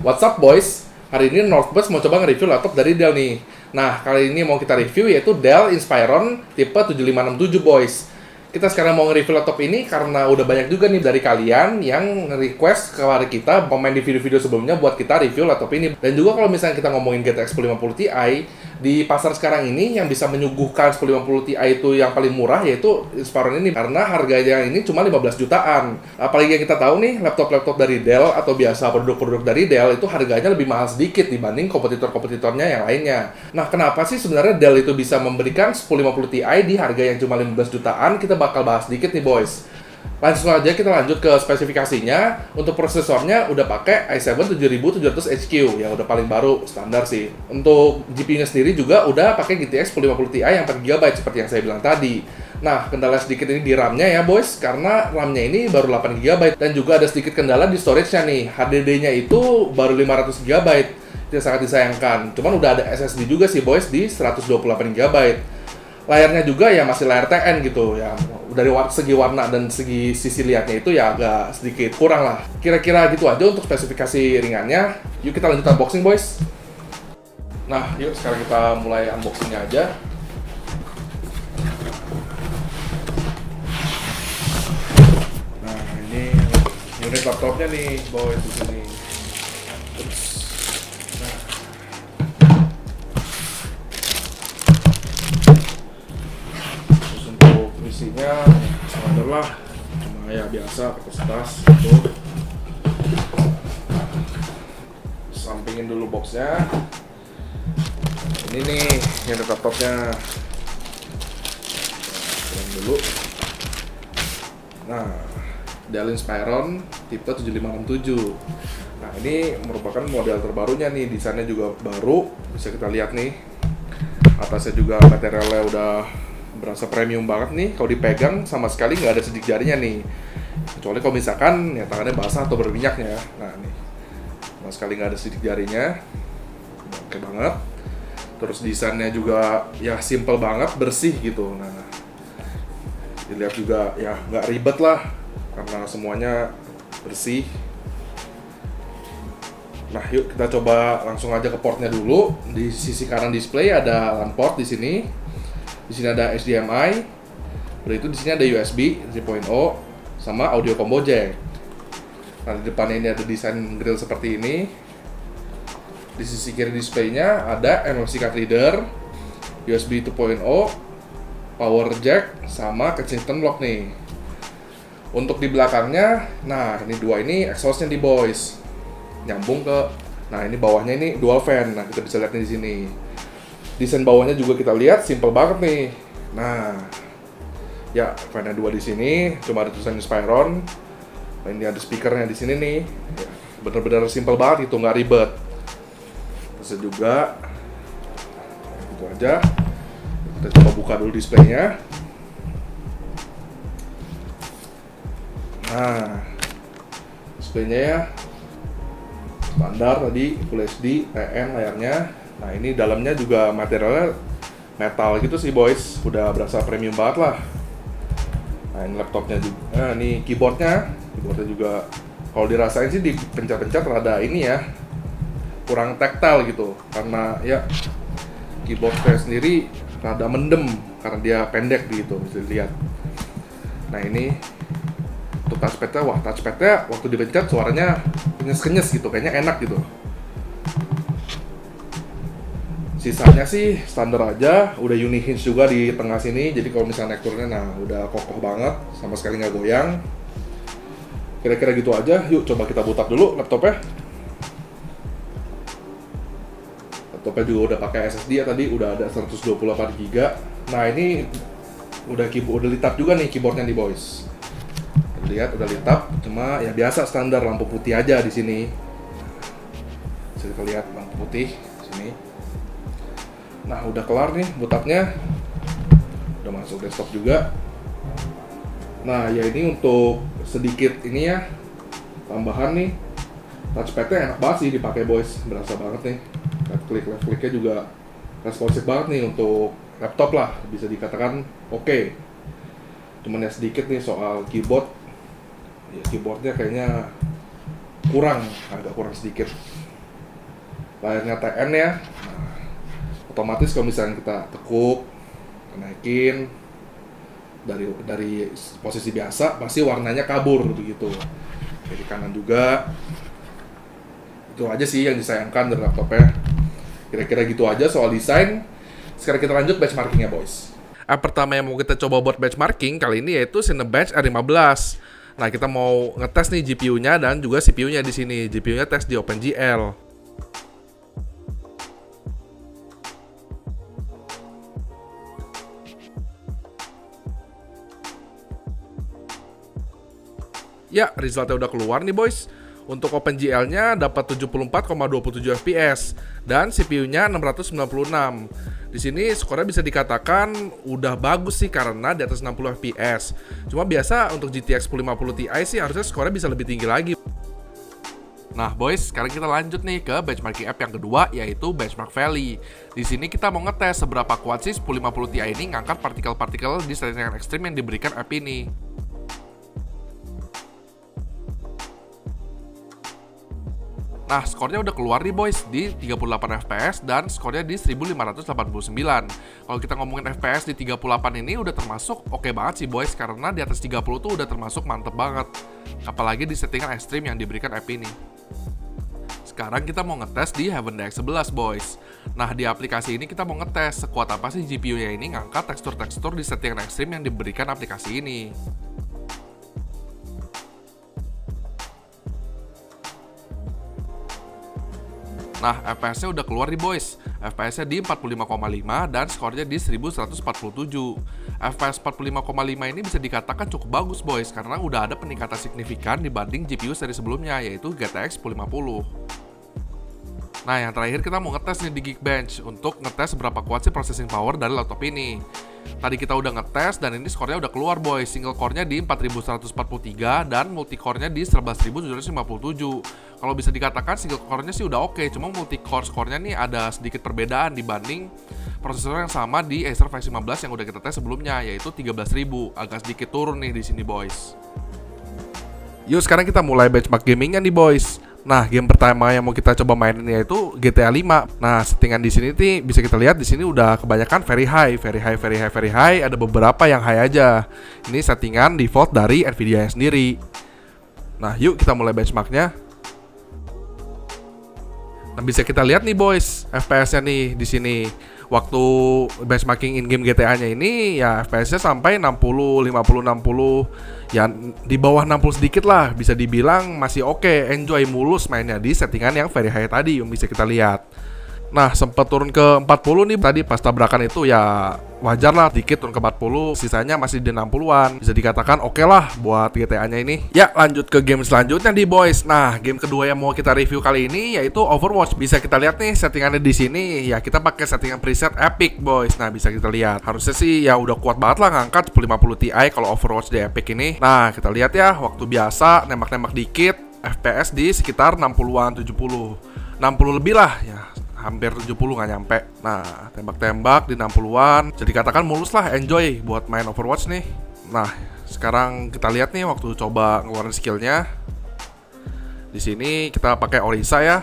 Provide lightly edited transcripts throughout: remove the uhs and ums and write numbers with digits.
What's up boys? Hari ini Northburst mau coba nge-review laptop dari Dell nih. Nah, kali ini mau kita review yaitu Dell Inspiron tipe 7567 boys. Kita sekarang mau nge-review laptop ini karena udah banyak juga nih dari kalian yang nge-request kepada kita komen di video-video sebelumnya buat kita review laptop ini. Dan juga kalau misalnya kita ngomongin GTX 1050 Ti, di pasar sekarang ini yang bisa menyuguhkan 1050 Ti itu yang paling murah yaitu Inspiron ini, karena harganya ini cuma 15 jutaan. Apalagi yang kita tahu nih, laptop-laptop dari Dell atau biasa produk-produk dari Dell itu harganya lebih mahal sedikit dibanding kompetitor-kompetitornya yang lainnya. Nah, kenapa sih sebenarnya Dell itu bisa memberikan 1050 Ti di harga yang cuma 15 jutaan? Kita bakal bahas sedikit nih boys. Langsung aja kita lanjut ke spesifikasinya. Untuk prosesornya udah pakai i7 7700HQ yang udah paling baru standar sih. Untuk GPU-nya sendiri juga udah pakai GTX 1050 Ti yang 4GB seperti yang saya bilang tadi. Nah, kendala sedikit ini di RAM-nya ya boys, karena RAM-nya ini baru 8GB. Dan juga ada sedikit kendala di storage-nya nih. HDD-nya itu baru 500GB. Itu sangat disayangkan. Cuman udah ada SSD juga sih boys di 128GB. Layarnya juga ya masih layar TN gitu ya. Dari segi warna dan segi sisi lihatnya itu ya agak sedikit kurang lah. Kira-kira gitu aja untuk spesifikasi ringannya. Yuk kita lanjut unboxing boys. Nah, yuk sekarang kita mulai unboxingnya aja. Nah, ini unit laptopnya nih boys di sini. Isinya standar lah, cuma ya biasa pakai tas gitu. Sampingin dulu boxnya. Ini nih yang laptopnya. Kurang dulu. Nah, Dell Inspiron tipe 7567. Nah, ini merupakan model terbarunya nih, desainnya juga baru, bisa kita lihat nih. Atasnya juga materialnya udah berasa premium banget nih. Kalau dipegang sama sekali nggak ada sidik jarinya nih, kecuali kalau misalkan ya tangannya basah atau berminyaknya. Nah nih, sama sekali nggak ada sidik jarinya, oke banget. Terus desainnya juga ya simple banget, bersih gitu. Nah, dilihat juga ya nggak ribet lah, karena semuanya bersih. Nah, yuk kita coba langsung aja ke portnya dulu. Di sisi kanan display ada LAN port di sini. Di sini ada HDMI, udah itu di sini ada USB 3.0 sama audio combo jack. Nah, di depan ini ada desain grill seperti ini. Di sisi kiri displaynya ada NFC card reader, USB 2.0, power jack, sama Kensington lock nih. Untuk di belakangnya, nah ini dua ini exhaustnya di boys, nyambung ke, nah ini bawahnya ini dual fan. Nah, kita bisa lihat di sini. Desain bawahnya juga kita lihat simple banget nih. Nah, ya fan-nya dua di sini, cuma ada tulisan Inspiron. Nah, ini ada speakernya di sini nih. Ya, bener-bener simple banget gitu, nggak ribet. Terus juga, gitu aja. Kita coba buka dulu displaynya. Nah, displaynya ya standar tadi, Full HD, TN layarnya. Nah, ini dalamnya juga materialnya metal gitu sih boys, udah berasa premium banget lah. Nah, ini laptopnya juga, nah ini keyboardnya juga kalau dirasain sih dipencet-pencet rada ini ya, kurang tactile gitu, karena ya keyboardnya sendiri rada mendem karena dia pendek gitu, bisa dilihat. Nah, ini untuk touchpadnya, wah touchpadnya waktu dipencet suaranya kenyes-kenyes gitu, kayaknya enak gitu. Sisanya sih standar aja, udah uni hinge juga di tengah sini, jadi kalau misalnya naik turunnya nah udah kokoh banget, sama sekali nggak goyang. Kira-kira gitu aja. Yuk coba kita boot up dulu laptopnya. Laptopnya juga udah pakai SSD ya, tadi udah ada 128GB. Nah, ini udah litap juga nih keyboardnya di boys. Lihat udah litap, cuma ya biasa standar lampu putih aja di sini. Bisa kita lihat lampu putih sini. Nah, udah kelar nih boot up-nya. Udah masuk desktop juga. Nah, ya ini untuk sedikit ini ya, tambahan nih. Touchpad-nya enak banget sih dipakai boys, berasa banget nih. Left click-nya juga responsif banget nih untuk laptop lah, bisa dikatakan oke. Cuman ya sedikit nih soal keyboard. Ya keyboardnya kayaknya agak kurang sedikit. layarnya TN ya. Otomatis kalau misalnya kita tekuk, naikin dari posisi biasa, pasti warnanya kabur begitu. Dari kanan juga. Itu aja sih yang disayangkan dari laptopnya. Kira-kira gitu aja soal desain. Sekarang kita lanjut benchmarkingnya, boys. App pertama yang mau kita coba buat benchmarking kali ini yaitu Cinebench R15. Nah, kita mau ngetes nih GPU-nya dan juga CPU-nya di sini. GPU-nya tes di OpenGL. Ya, resultnya udah keluar nih, boys. Untuk OpenGL-nya dapat 74,27 fps dan CPU-nya 696. Di sini skornya bisa dikatakan udah bagus sih karena di atas 60 fps. Cuma biasa untuk GTX 1050 Ti sih harusnya skornya bisa lebih tinggi lagi. Nah, boys, sekarang kita lanjut nih ke benchmarking app yang kedua, yaitu Benchmark Valley. Di sini kita mau ngetes seberapa kuat sih 1050 Ti ini ngangkat partikel-partikel di settingan ekstrim yang diberikan app ini. Nah, skornya udah keluar nih, boys, di 38 fps dan skornya di 1589. Kalau kita ngomongin fps di 38 ini udah termasuk oke banget sih, boys, karena di atas 30 tuh udah termasuk mantep banget. Apalagi di settingan ekstrim yang diberikan app ini. Sekarang kita mau ngetes di Heaven DX11, boys. Nah, di aplikasi ini kita mau ngetes sekuat apa sih GPU-nya ini ngangkat tekstur-tekstur di settingan ekstrim yang diberikan aplikasi ini. Nah, FPS-nya udah keluar nih, boys. FPS-nya di 45,5 dan skornya di 1147. FPS 45,5 ini bisa dikatakan cukup bagus, boys, karena udah ada peningkatan signifikan dibanding GPU seri sebelumnya, yaitu GTX 1050. Nah, yang terakhir kita mau ngetes nih di Geekbench untuk ngetes seberapa kuat sih processing power dari laptop ini. Tadi kita udah ngetes dan ini skornya udah keluar, boys. Single core-nya di 4143 dan multi core-nya di 11757. Kalau bisa dikatakan single core-nya sih udah oke, cuma multi core score-nya nih ada sedikit perbedaan dibanding prosesor yang sama di Acer Five 15 yang udah kita tes sebelumnya, yaitu 13.000. Agak sedikit turun nih di sini, boys. Yuk, sekarang kita mulai benchmark gamingnya nih, boys. Nah, game pertama yang mau kita coba mainin yaitu GTA 5. Nah, settingan di sini nih bisa kita lihat di sini udah kebanyakan very high. Ada beberapa yang high aja. Ini settingan default dari Nvidia sendiri. Nah, yuk kita mulai benchmarknya. Nah, bisa kita lihat nih, boys, FPS-nya nih di sini. Waktu benchmarking in game GTA-nya ini ya FPS-nya sampai 60, 50, 60. Ya di bawah 60 sedikit lah, bisa dibilang masih oke, enjoy mulus mainnya di settingan yang very high tadi yang bisa kita lihat. Nah, sempat turun ke 40 nih tadi pas tabrakan itu, ya wajar lah dikit turun ke 40, sisanya masih di 60-an. Bisa dikatakan oke lah buat GTA-nya ini. Ya, lanjut ke game selanjutnya nih, boys. Nah, game kedua yang mau kita review kali ini yaitu Overwatch. Bisa kita lihat nih settingannya di sini. Ya, kita pakai settingan preset Epic, boys. Nah, bisa kita lihat. Harusnya sih ya udah kuat banget lah ngangkat 1050 Ti kalau Overwatch di Epic ini. Nah, kita lihat ya, waktu biasa nembak-nembak dikit, FPS di sekitar 60-an, 70. 60 lebih lah ya. Hampir 70 nggak nyampe. Nah, tembak-tembak di 60-an. Jadi katakan mulus lah, enjoy buat main Overwatch nih. Nah, sekarang kita lihat nih waktu coba ngeluarin skillnya. Di sini kita pakai Orisa ya.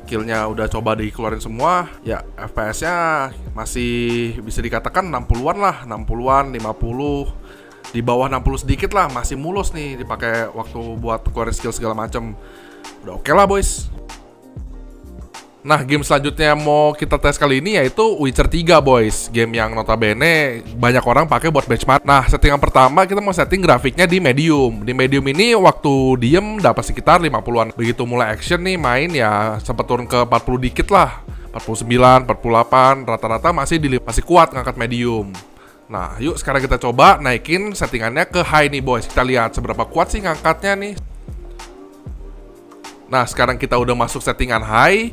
Skillnya udah coba dikeluarin semua. Ya, FPS-nya masih bisa dikatakan 60-an lah, 60-an, 50. Di bawah 60 sedikit lah, masih mulus nih dipakai waktu buat keluarin skill segala macam. Udah oke lah, boys. Nah, game selanjutnya yang mau kita tes kali ini yaitu Witcher 3, boys. Game yang notabene banyak orang pakai buat benchmark. Nah, settingan pertama kita mau setting grafiknya di medium. Di medium ini waktu diem dapat sekitar 50-an. Begitu mulai action nih main ya sempat turun ke 40 dikit lah. 49, 48, rata-rata masih kuat ngangkat medium. Nah, yuk sekarang kita coba naikin settingannya ke high nih, boys. Kita lihat seberapa kuat sih ngangkatnya nih. Nah, sekarang kita udah masuk settingan high.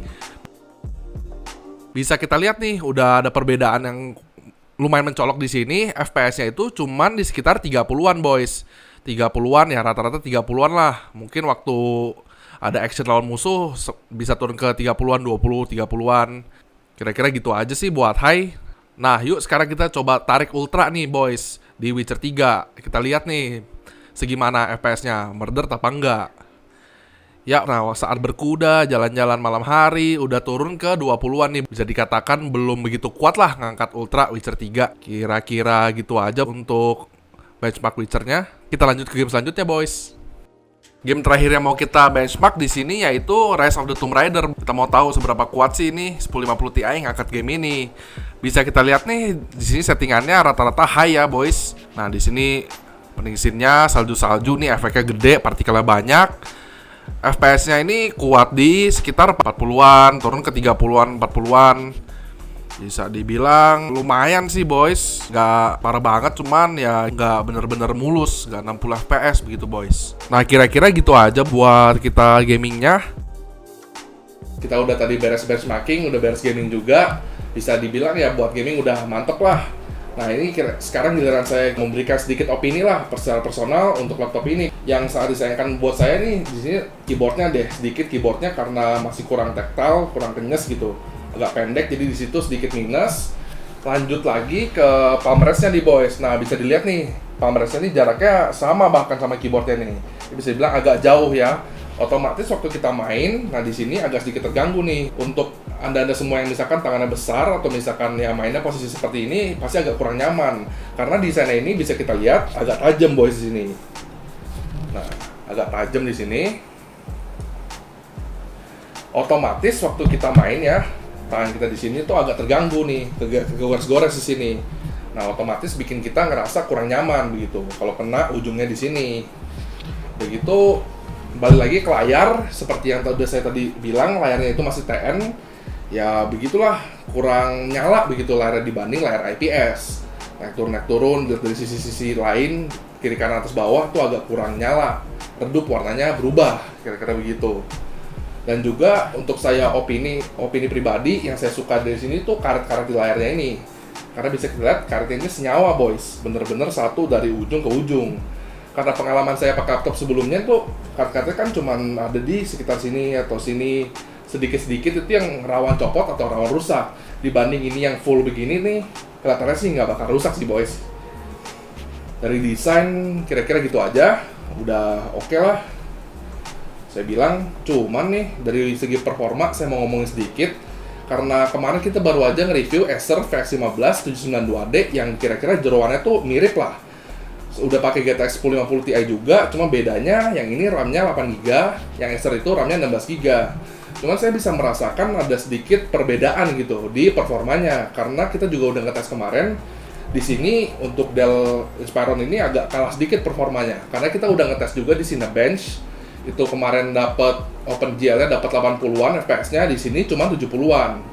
Bisa kita lihat nih, udah ada perbedaan yang lumayan mencolok di sini. FPS-nya itu cuman di sekitar 30-an, boys. 30-an ya, rata-rata 30-an lah. Mungkin waktu ada action lawan musuh bisa turun ke 30-an, 20, 30-an. Kira-kira gitu aja sih buat high. Nah, yuk sekarang kita coba tarik ultra nih, boys, di Witcher 3. Kita lihat nih segimana FPS-nya, murder apa enggak. Ya, nah saat berkuda, jalan-jalan malam hari, udah turun ke 20-an nih. Bisa dikatakan belum begitu kuat lah ngangkat Ultra Witcher 3. Kira-kira gitu aja untuk benchmark Witcher-nya. Kita lanjut ke game selanjutnya, boys. Game terakhir yang mau kita benchmark di sini yaitu Rise of the Tomb Raider. Kita mau tahu seberapa kuat sih ini 1050 Ti ngangkat game ini. Bisa kita lihat nih, di sini settingannya rata-rata high ya, boys. Nah, di sini peningsinnya salju-salju nih, efeknya gede, partikelnya banyak. FPS-nya ini kuat di sekitar 40-an, turun ke 30-an, 40-an. Bisa dibilang lumayan sih, boys. Gak parah banget, cuman ya gak bener-bener mulus, gak 60 FPS begitu, boys. Nah, kira-kira gitu aja buat kita gamingnya. Kita udah tadi beres benchmarking, udah beres gaming juga. Bisa dibilang ya buat gaming udah mantep lah. Nah, ini sekarang giliran saya memberikan sedikit opini lah secara personal untuk laptop ini. Yang sangat disayangkan buat saya nih, di sini keyboardnya deh, sedikit keyboardnya karena masih kurang tactile, kurang kenyes gitu. Agak pendek, jadi di situ sedikit minus. Lanjut lagi ke palm rest-nya di boys. Nah, bisa dilihat nih, palm rest-nya ini jaraknya sama bahkan sama keyboardnya nih. Bisa dibilang agak jauh ya. Otomatis waktu kita main, nah di sini agak sedikit terganggu nih. Untuk anda semua yang misalkan tangannya besar atau misalkan ya mainnya posisi seperti ini, pasti agak kurang nyaman. Karena desainnya ini bisa kita lihat agak tajam boys di sini. Nah, agak tajam di sini. Otomatis waktu kita main ya, tangan kita di sini tuh agak terganggu nih, kegores-gores di sini. Nah, otomatis bikin kita ngerasa kurang nyaman begitu. Kalau kena ujungnya di sini. Begitu. Balik lagi ke layar, seperti yang udah saya tadi bilang, layarnya itu masih TN. Ya begitulah, kurang nyala begitu layarnya dibanding layar IPS. Naik turun dari sisi-sisi lain, kiri kanan atas bawah tuh agak kurang nyala. Redup, warnanya berubah, kira-kira begitu. Dan juga untuk saya opini pribadi yang saya suka dari sini tuh karet-karet di layarnya ini. Karena bisa kita lihat karetnya ini senyawa boys, bener-bener satu dari ujung ke ujung. Karena pengalaman saya pakai laptop sebelumnya tuh karet-karetnya kan cuman ada di sekitar sini atau sini, sedikit-sedikit itu yang rawan copot atau rawan rusak. Dibanding ini yang full begini nih, kelihatannya sih nggak bakal rusak sih boys. Dari desain kira-kira gitu aja, udah oke lah. Saya bilang, cuman nih dari segi performa saya mau ngomongin sedikit. Karena kemarin kita baru aja nge-review Acer VX15 792D yang kira-kira jeroannya tuh mirip lah. Udah pakai GTX 1050 Ti juga, cuma bedanya yang ini RAM-nya 8GB, yang Acer itu RAM-nya 16GB. Cuman saya bisa merasakan ada sedikit perbedaan gitu di performanya, karena kita juga udah ngetes kemarin. Di sini untuk Dell Inspiron ini agak kalah sedikit performanya, karena kita udah ngetes juga di Cinebench. Itu kemarin dapat OpenGL-nya dapat 80-an, FPS-nya di sini cuma 70-an.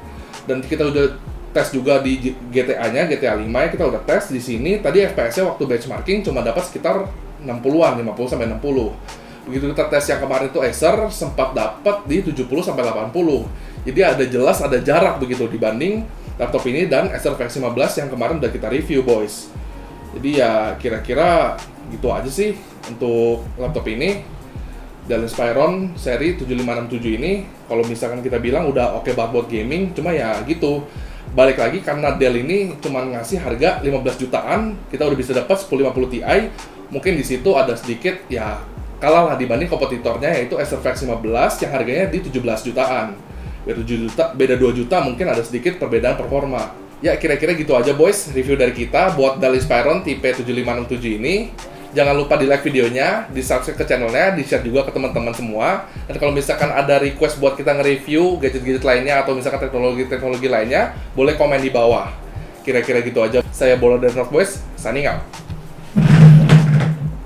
Dan kita udah tes juga di GTA-nya, GTA 5 ya kita udah tes di sini. Tadi FPS-nya waktu benchmarking cuma dapat sekitar 60-an, 50 sampai 60. Begitu kita tes yang kemarin itu Acer sempat dapat di 70 sampai 80. Jadi ada jelas ada jarak begitu dibanding laptop ini dan Acer VX15 yang kemarin udah kita review boys. Jadi ya kira-kira gitu aja sih untuk laptop ini. Dell Inspiron seri 7567 ini kalau misalkan kita bilang udah oke banget buat gaming, cuma ya gitu. Balik lagi karena Dell ini cuma ngasih harga 15 jutaan, kita udah bisa dapat 1050 Ti. Mungkin di situ ada sedikit ya kalah lah dibanding kompetitornya yaitu Acer VX15 yang harganya di 17 jutaan. Beda 2 juta mungkin ada sedikit perbedaan performa. Ya kira-kira gitu aja boys review dari kita buat Dell Inspiron tipe 7567 ini. Jangan lupa di like videonya, di subscribe ke channelnya, di share juga ke teman-teman semua. Dan kalau misalkan ada request buat kita nge-review gadget-gadget lainnya atau misalkan teknologi-teknologi lainnya, boleh komen di bawah. Kira-kira gitu aja. Saya Bola dari North Boys, signing out.